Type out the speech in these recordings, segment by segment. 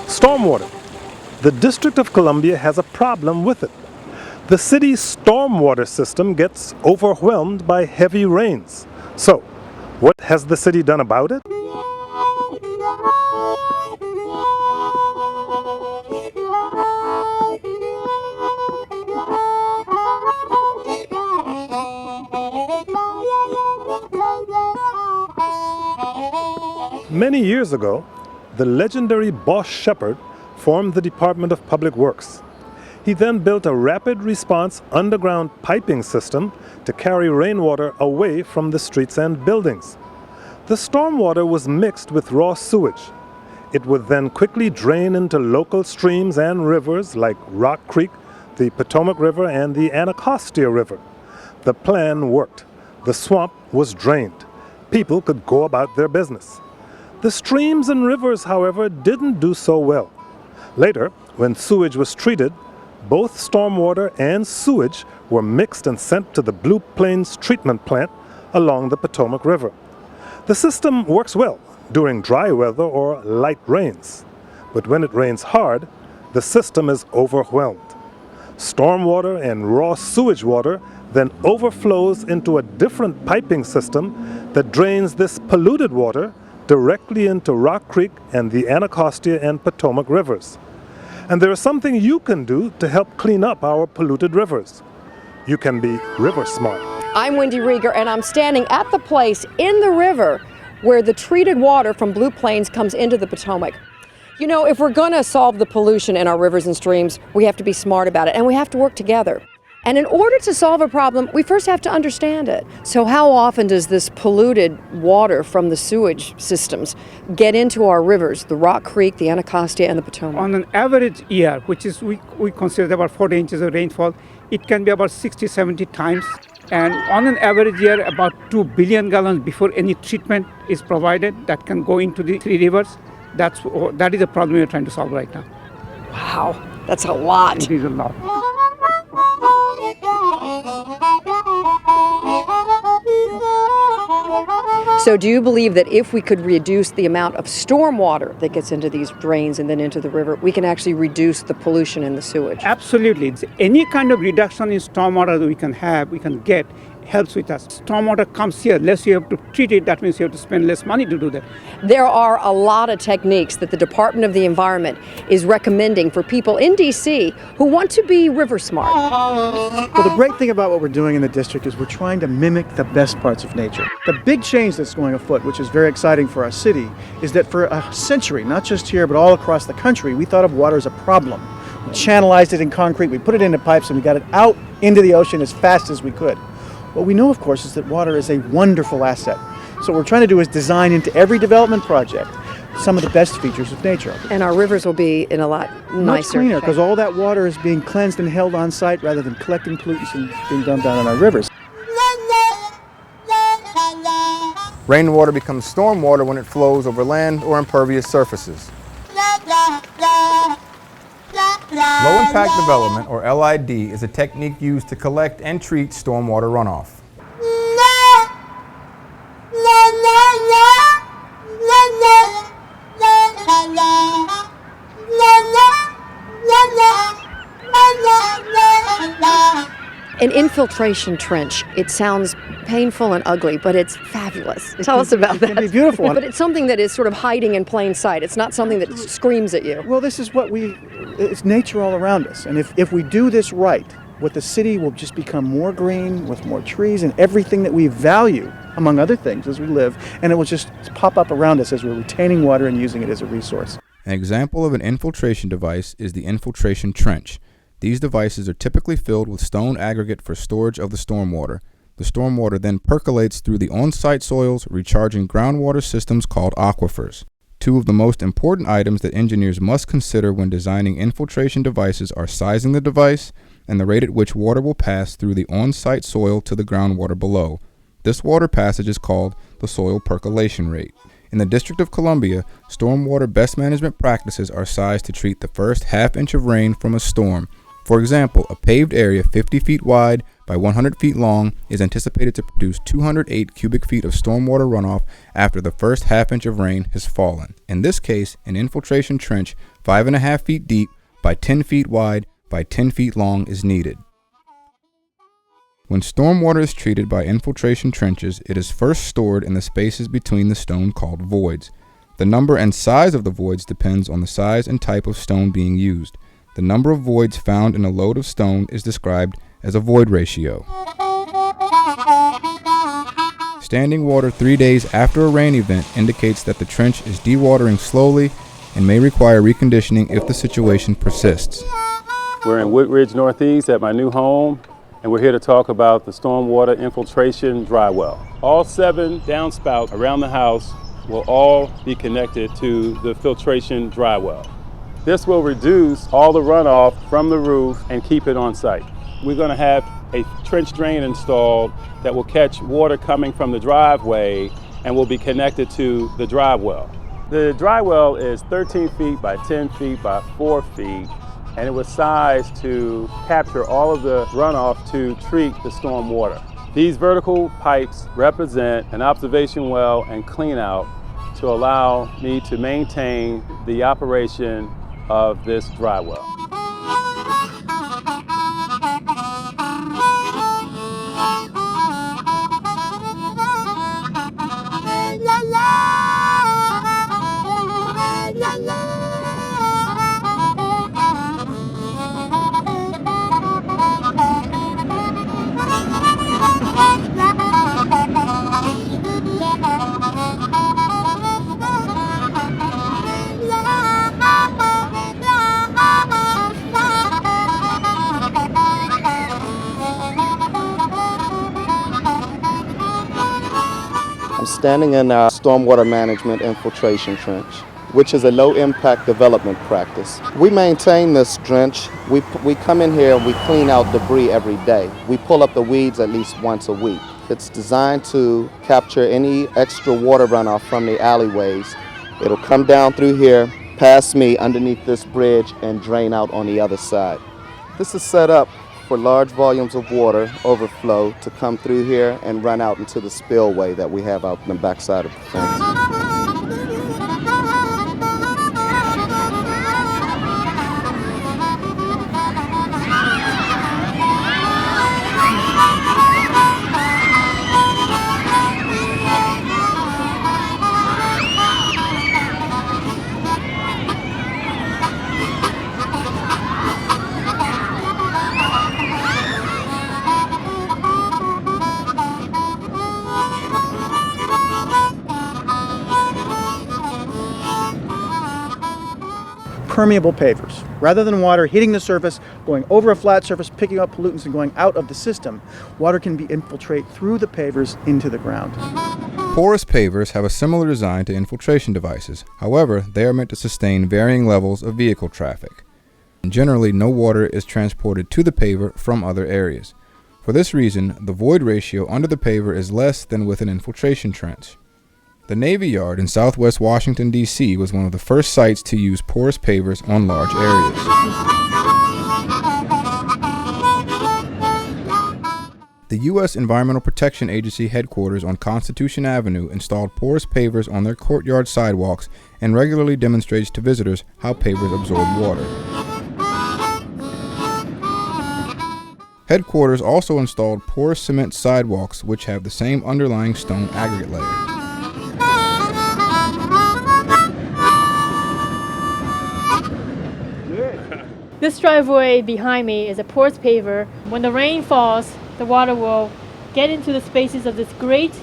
Stormwater. The District of Columbia has a problem with it. The city's stormwater system gets overwhelmed by heavy rains. So, what has the city done about it? Many years ago, the legendary Boss Shepherd formed the Department of Public Works. He then built a rapid response underground piping system to carry rainwater away from the streets and buildings. The stormwater was mixed with raw sewage. It would then quickly drain into local streams and rivers like Rock Creek, the Potomac River, and the Anacostia River. The plan worked. The swamp was drained. People could go about their business. The streams and rivers, however, didn't do so well. Later, when sewage was treated, both stormwater and sewage were mixed and sent to the Blue Plains treatment plant along the Potomac River. The system works well during dry weather or light rains, but when it rains hard, the system is overwhelmed. Stormwater and raw sewage water then overflows into a different piping system that drains this polluted water directly into Rock Creek and the Anacostia and Potomac rivers. And there is something you can do to help clean up our polluted rivers. You can be RiverSmart. I'm Wendy Rieger, and I'm standing at the place in the river where the treated water from Blue Plains comes into the Potomac. You know, if we're going to solve the pollution in our rivers and streams, we have to be smart about it, and we have to work together. And in order to solve a problem, we first have to understand it. So how often does this polluted water from the sewage systems get into our rivers, the Rock Creek, the Anacostia, and the Potomac? On an average year, which is we consider about 40 inches of rainfall, it can be about 60, 70 times. And on an average year, about 2 billion gallons before any treatment is provided that can go into the three rivers. That is a problem we're trying to solve right now. Wow, that's a lot. It is a lot. So do you believe that if we could reduce the amount of storm water that gets into these drains and then into the river, we can actually reduce the pollution in the sewage? Absolutely. Any kind of reduction in stormwater that we can get, helps with us. Stormwater comes here, less you have to treat it, that means you have to spend less money to do that. There are a lot of techniques that the Department of the Environment is recommending for people in DC who want to be river smart. Well, the great thing about what we're doing in the district is we're trying to mimic the best parts of nature. The big change that's going afoot, which is very exciting for our city, is that for a century, not just here but all across the country, we thought of water as a problem. We channelized it in concrete, we put it into pipes, and we got it out into the ocean as fast as we could. What we know, of course, is that water is a wonderful asset. So what we're trying to do is design into every development project some of the best features of nature. And our rivers will be in a lot nicer. Much cleaner, because all that water is being cleansed and held on site rather than collecting pollutants and being dumped down in our rivers. Rainwater becomes stormwater when it flows over land or impervious surfaces. Low-impact development, or LID, is a technique used to collect and treat stormwater runoff. An infiltration trench, it sounds painful and ugly, but it's fabulous. Tell us about that. It can be beautiful. But it's something that is sort of hiding in plain sight. It's not something that screams at you. Well, this is it's nature all around us. And if we do this right, what the city will just become more green with more trees and everything that we value, among other things, as we live, and it will just pop up around us as we're retaining water and using it as a resource. An example of an infiltration device is the infiltration trench. These devices are typically filled with stone aggregate for storage of the stormwater. The stormwater then percolates through the on-site soils, recharging groundwater systems called aquifers. Two of the most important items that engineers must consider when designing infiltration devices are sizing the device and the rate at which water will pass through the on-site soil to the groundwater below. This water passage is called the soil percolation rate. In the District of Columbia, stormwater best management practices are sized to treat the first half inch of rain from a storm. For example, a paved area 50 feet wide by 100 feet long is anticipated to produce 208 cubic feet of stormwater runoff after the first half inch of rain has fallen. In this case, an infiltration trench 5.5 feet deep by 10 feet wide by 10 feet long is needed. When stormwater is treated by infiltration trenches, it is first stored in the spaces between the stone called voids. The number and size of the voids depends on the size and type of stone being used. The number of voids found in a load of stone is described as a void ratio. Standing water 3 days after a rain event indicates that the trench is dewatering slowly and may require reconditioning if the situation persists. We're in Woodridge Northeast at my new home, and we're here to talk about the stormwater infiltration dry well. All 7 downspouts around the house will all be connected to the filtration dry well. This will reduce all the runoff from the roof and keep it on site. We're going to have a trench drain installed that will catch water coming from the driveway and will be connected to the dry well. The dry well is 13 feet by 10 feet by 4 feet, and it was sized to capture all of the runoff to treat the storm water. These vertical pipes represent an observation well and clean out to allow me to maintain the operation of this dry well. I'm standing in our stormwater management infiltration trench, which is a low-impact development practice. We maintain this trench. We come in here and we clean out debris every day. We pull up the weeds at least once a week. It's designed to capture any extra water runoff from the alleyways. It'll come down through here, past me, underneath this bridge, and drain out on the other side. This is set up for large volumes of water overflow to come through here and run out into the spillway that we have out in the backside of the fence. Permeable pavers. Rather than water hitting the surface, going over a flat surface, picking up pollutants and going out of the system, water can be infiltrate through the pavers into the ground. Porous pavers have a similar design to infiltration devices. However, they are meant to sustain varying levels of vehicle traffic. Generally, no water is transported to the paver from other areas. For this reason, the void ratio under the paver is less than with an infiltration trench. The Navy Yard in southwest Washington, D.C. was one of the first sites to use porous pavers on large areas. The U.S. Environmental Protection Agency headquarters on Constitution Avenue installed porous pavers on their courtyard sidewalks and regularly demonstrates to visitors how pavers absorb water. Headquarters also installed porous cement sidewalks which have the same underlying stone aggregate layer. This driveway behind me is a porous paver. When the rain falls, the water will get into the spaces of this grate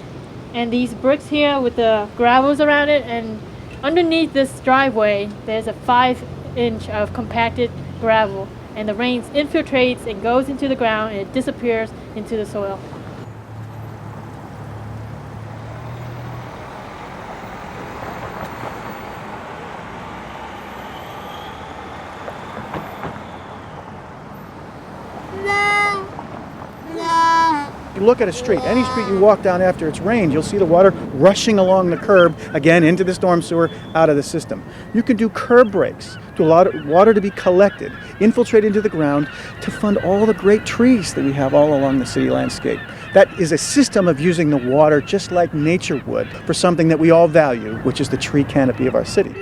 and these bricks here with the gravels around it, and underneath this driveway there's a 5-inch of compacted gravel, and the rain infiltrates and goes into the ground and it disappears into the soil. You look at a street, any street you walk down after it's rained, you'll see the water rushing along the curb, again into the storm sewer, out of the system. You can do curb breaks to allow water to be collected, infiltrate into the ground to fund all the great trees that we have all along the city landscape. That is a system of using the water just like nature would for something that we all value, which is the tree canopy of our city.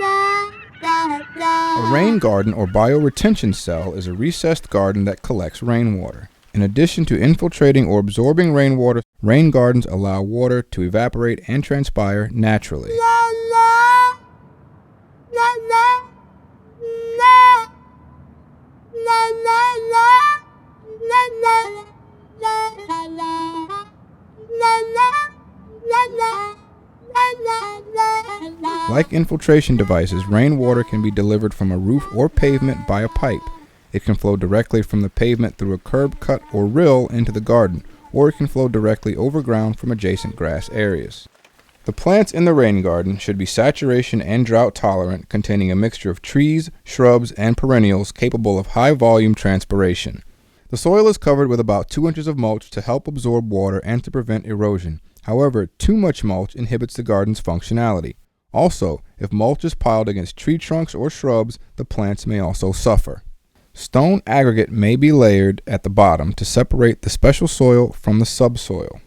A rain garden or bioretention cell is a recessed garden that collects rainwater. In addition to infiltrating or absorbing rainwater, rain gardens allow water to evaporate and transpire naturally. Like infiltration devices, rainwater can be delivered from a roof or pavement by a pipe. It can flow directly from the pavement through a curb cut or rill into the garden, or it can flow directly over ground from adjacent grass areas. The plants in the rain garden should be saturation and drought tolerant, containing a mixture of trees, shrubs, and perennials capable of high volume transpiration. The soil is covered with about 2 inches of mulch to help absorb water and to prevent erosion. However, too much mulch inhibits the garden's functionality. Also, if mulch is piled against tree trunks or shrubs, the plants may also suffer. Stone aggregate may be layered at the bottom to separate the special soil from the subsoil.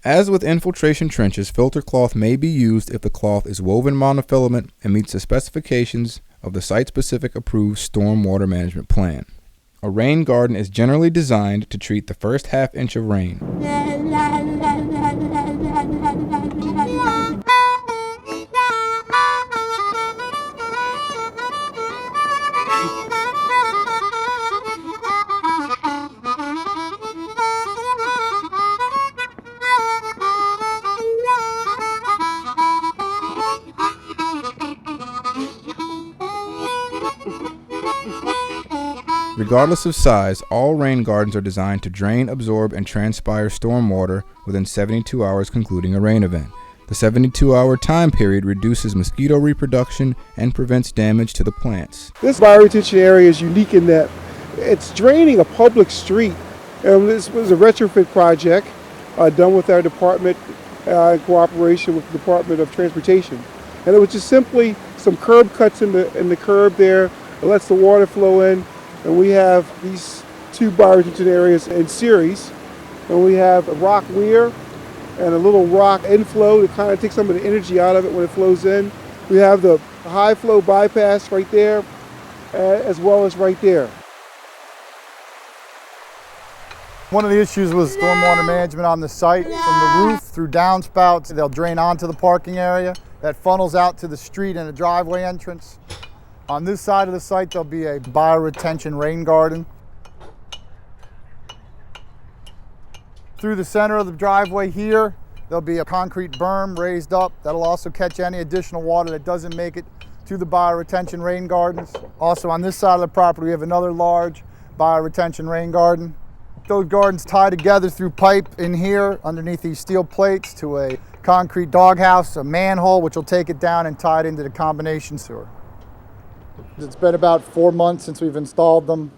As with infiltration trenches, filter cloth may be used if the cloth is woven monofilament and meets the specifications of the site-specific approved stormwater management plan. A rain garden is generally designed to treat the first half-inch of rain. Regardless of size, all rain gardens are designed to drain, absorb, and transpire stormwater within 72 hours concluding a rain event. The 72-hour time period reduces mosquito reproduction and prevents damage to the plants. This bioretention area is unique in that it's draining a public street. And this was a retrofit project done with our department in cooperation with the Department of Transportation. And it was just simply some curb cuts in the curb there. It lets the water flow in. And we have these two bioretention areas in series. And we have a rock weir and a little rock inflow to kind of take some of the energy out of it when it flows in. We have the high flow bypass right there, as well as right there. One of the issues was stormwater management on the site. From the roof through downspouts, they'll drain onto the parking area. That funnels out to the street and a driveway entrance. On this side of the site, there'll be a bioretention rain garden. Through the center of the driveway here, there'll be a concrete berm raised up. That'll also catch any additional water that doesn't make it to the bioretention rain gardens. Also on this side of the property, we have another large bioretention rain garden. Those gardens tie together through pipe in here underneath these steel plates to a concrete doghouse, a manhole, which will take it down and tie it into the combination sewer. It's been about 4 months since we've installed them.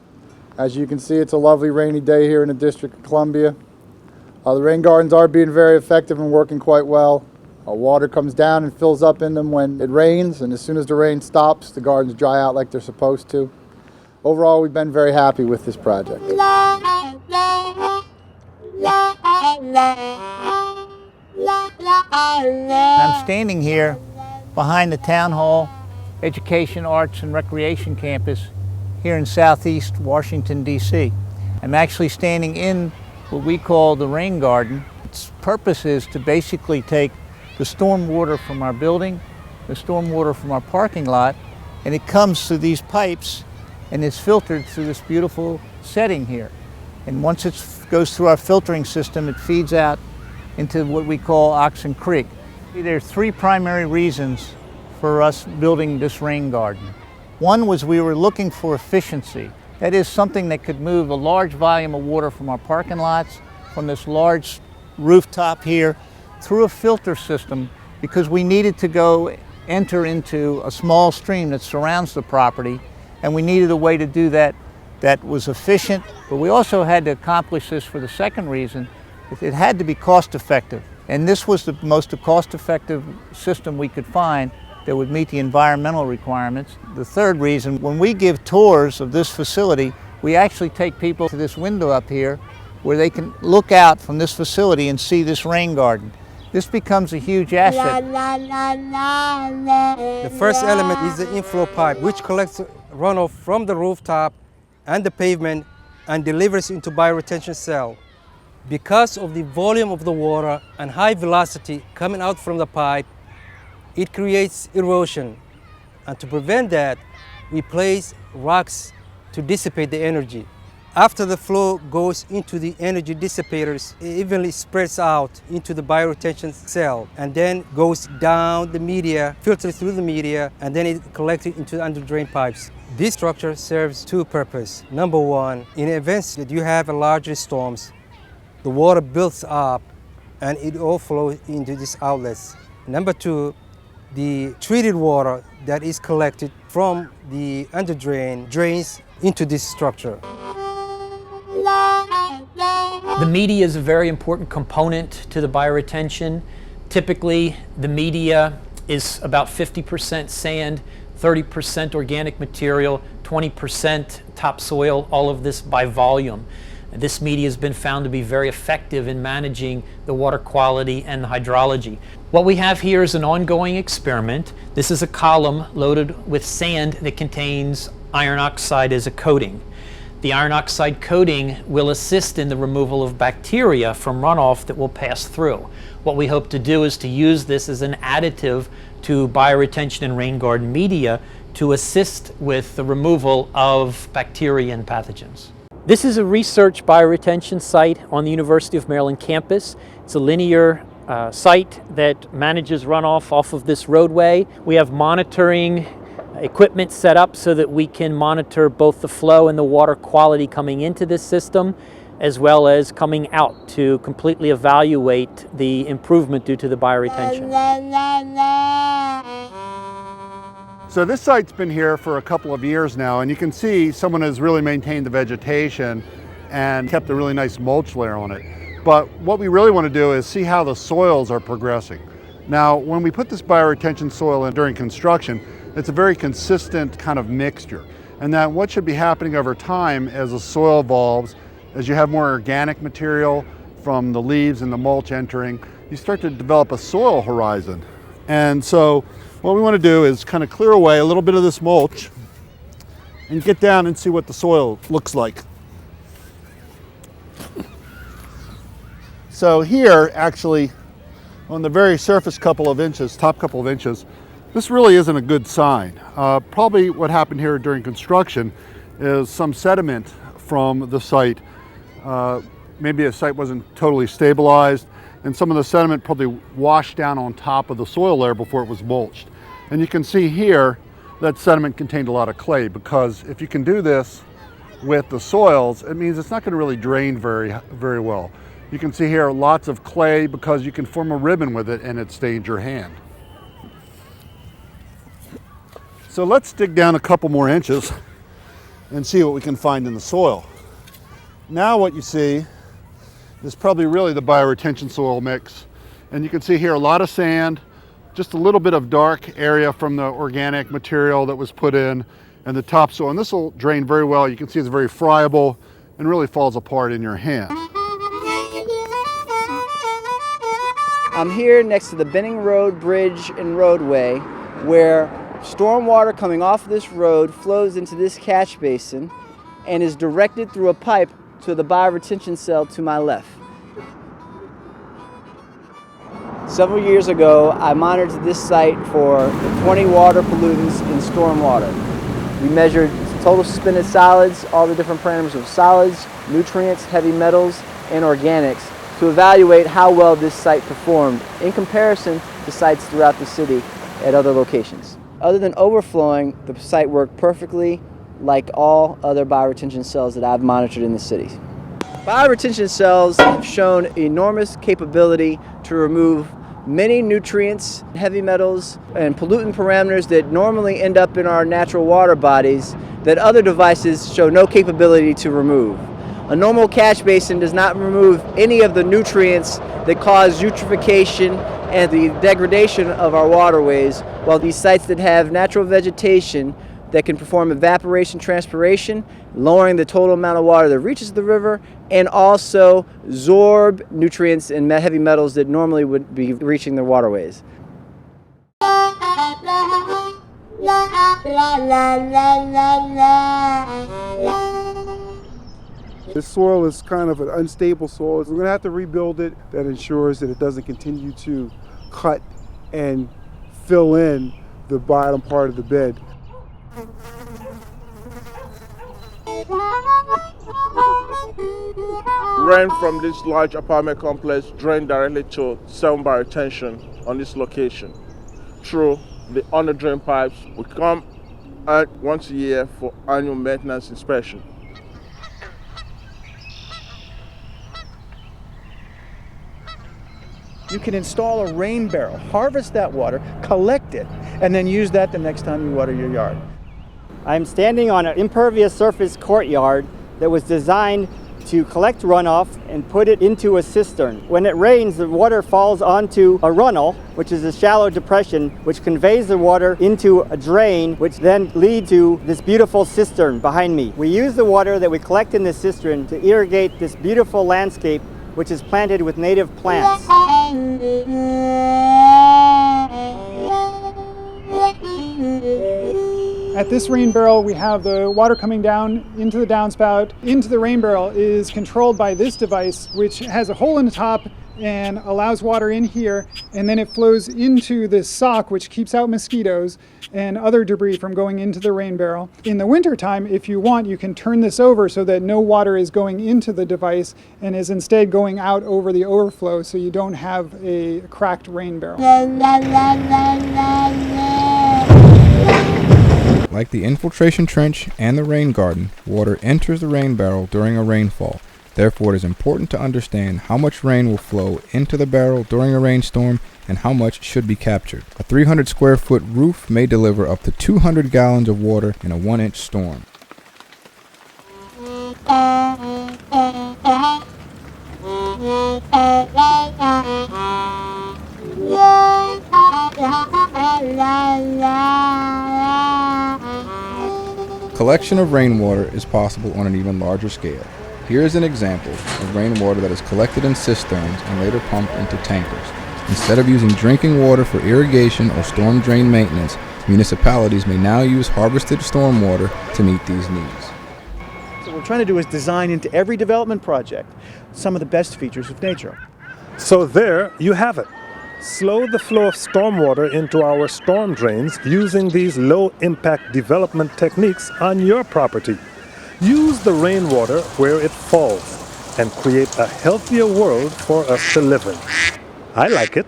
As you can see, it's a lovely rainy day here in the District of Columbia. The rain gardens are being very effective and working quite well. Water comes down and fills up in them when it rains, and as soon as the rain stops, the gardens dry out like they're supposed to. Overall, we've been very happy with this project. I'm standing here behind the Town Hall Education, Arts, and Recreation Campus here in Southeast Washington, D.C. I'm actually standing in what we call the rain garden. Its purpose is to basically take the storm water from our building, the storm water from our parking lot, and it comes through these pipes and is filtered through this beautiful setting here. And once it goes through our filtering system, it feeds out into what we call Oxen Creek. There are three primary reasons for us building this rain garden. One was we were looking for efficiency. That is something that could move a large volume of water from our parking lots, from this large rooftop here, through a filter system, because we needed to enter into a small stream that surrounds the property, and we needed a way to do that that was efficient. But we also had to accomplish this for the second reason, It had to be cost effective, and this was the most cost effective system we could find that would meet the environmental requirements. The third reason, when we give tours of this facility, we actually take people to this window up here where they can look out from this facility and see this rain garden. This becomes a huge asset. The first element is the inflow pipe, which collects runoff from the rooftop and the pavement and delivers into bioretention cell. Because of the volume of the water and high velocity coming out from the pipe, it creates erosion. And to prevent that, we place rocks to dissipate the energy. After the flow goes into the energy dissipators, it evenly spreads out into the bioretention cell and then goes down the media, filters through the media, and then it collected into the under drain pipes. This structure serves two purposes. Number one, in events that you have larger storms, the water builds up and it all flows into these outlets. Number two, the treated water that is collected from the under drain drains into this structure. The media is a very important component to the bioretention. Typically, the media is about 50% sand, 30% organic material, 20% topsoil, all of this by volume. This media has been found to be very effective in managing the water quality and the hydrology. What we have here is an ongoing experiment. This is a column loaded with sand that contains iron oxide as a coating. The iron oxide coating will assist in the removal of bacteria from runoff that will pass through. What we hope to do is to use this as an additive to bioretention and rain garden media to assist with the removal of bacteria and pathogens. This is a research bioretention site on the University of Maryland campus. It's a linear site that manages runoff off of this roadway. We have monitoring equipment set up so that we can monitor both the flow and the water quality coming into this system, as well as coming out to completely evaluate the improvement due to the bioretention. So this site's been here for a couple of years now, and you can see someone has really maintained the vegetation and kept a really nice mulch layer on it. But what we really want to do is see how the soils are progressing. Now, when we put this bioretention soil in during construction, it's a very consistent kind of mixture. And that what should be happening over time as the soil evolves, as you have more organic material from the leaves and the mulch entering, you start to develop a soil horizon. And so what we want to do is kind of clear away a little bit of this mulch and get down and see what the soil looks like. So here, actually, on the very surface couple of inches, top couple of inches, this really isn't a good sign. Probably what happened here during construction is some sediment from the site. Maybe the site wasn't totally stabilized, and some of the sediment probably washed down on top of the soil layer before it was mulched. And you can see here that sediment contained a lot of clay, because if you can do this with the soils, it means it's not going to really drain very well. You can see here lots of clay because you can form a ribbon with it and it stains your hand. So let's dig down a couple more inches and see what we can find in the soil. Now what you see is probably really the bioretention soil mix. And you can see here a lot of sand, just a little bit of dark area from the organic material that was put in, and the topsoil. And this will drain very well. You can see it's very friable and really falls apart in your hand. I'm here next to the Benning Road Bridge and roadway, where stormwater coming off this road flows into this catch basin and is directed through a pipe to the bioretention cell to my left. Several years ago, I monitored this site for the 20 water pollutants in stormwater. We measured total suspended solids, all the different parameters of solids, nutrients, heavy metals, and organics to evaluate how well this site performed in comparison to sites throughout the city at other locations. Other than overflowing, the site worked perfectly like all other bioretention cells that I've monitored in the city. Bioretention cells have shown enormous capability to remove many nutrients, heavy metals, and pollutant parameters that normally end up in our natural water bodies that other devices show no capability to remove. A normal catch basin does not remove any of the nutrients that cause eutrophication and the degradation of our waterways, while these sites that have natural vegetation that can perform evaporation transpiration, lowering the total amount of water that reaches the river, and also absorb nutrients and heavy metals that normally would be reaching the waterways. This soil is kind of an unstable soil. So we're going to have to rebuild it. That ensures that it doesn't continue to cut and fill in the bottom part of the bed. Rain from this large apartment complex drain directly to sound by retention on this location through the under drain pipes. We come out once a year for annual maintenance inspection. You can install a rain barrel, harvest that water, collect it, and then use that the next time you water your yard. I'm standing on an impervious surface courtyard that was designed to collect runoff and put it into a cistern. When it rains, the water falls onto a runnel, which is a shallow depression, which conveys the water into a drain, which then leads to this beautiful cistern behind me. We use the water that we collect in this cistern to irrigate this beautiful landscape, which is planted with native plants. At this rain barrel, we have the water coming down into the downspout. Into the rain barrel is controlled by this device, which has a hole in the top and allows water in here, and then it flows into this sock, which keeps out mosquitoes and other debris from going into the rain barrel. In the wintertime, if you want, you can turn this over so that no water is going into the device and is instead going out over the overflow, so you don't have a cracked rain barrel. Like the infiltration trench and the rain garden, water enters the rain barrel during a rainfall. Therefore, it is important to understand how much rain will flow into the barrel during a rainstorm and how much should be captured. A 300 square foot roof may deliver up to 200 gallons of water in a 1-inch storm. Collection of rainwater is possible on an even larger scale. Here is an example of rainwater that is collected in cisterns and later pumped into tankers. Instead of using drinking water for irrigation or storm drain maintenance, municipalities may now use harvested stormwater to meet these needs. So what we're trying to do is design into every development project some of the best features of nature. So there you have it. Slow the flow of stormwater into our storm drains using these low-impact development techniques on your property. Use the rainwater where it falls and create a healthier world for us to live in. I like it.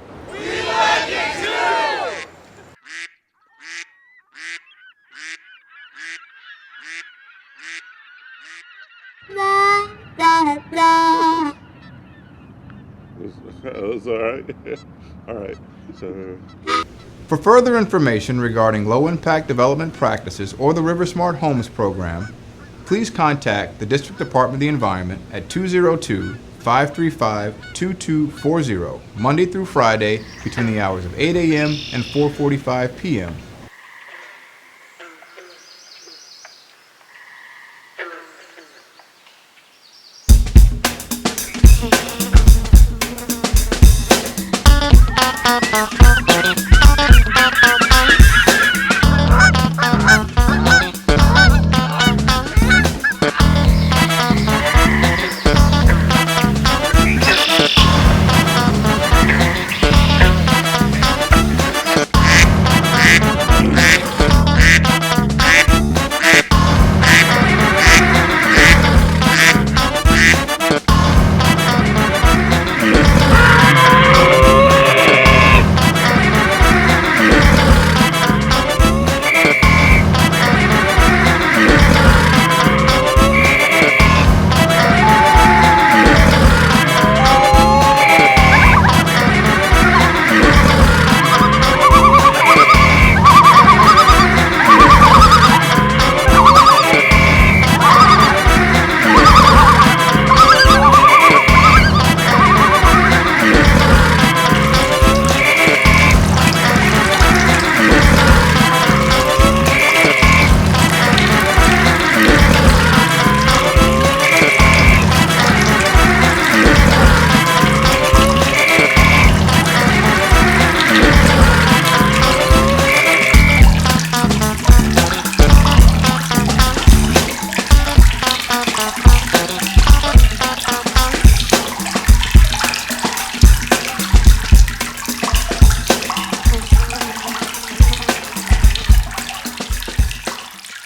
That's all right. All right. So. For further information regarding low-impact development practices or the RiverSmart Homes program, please contact the District Department of the Environment at 202-535-2240, Monday through Friday between the hours of 8 a.m. and 4:45 p.m.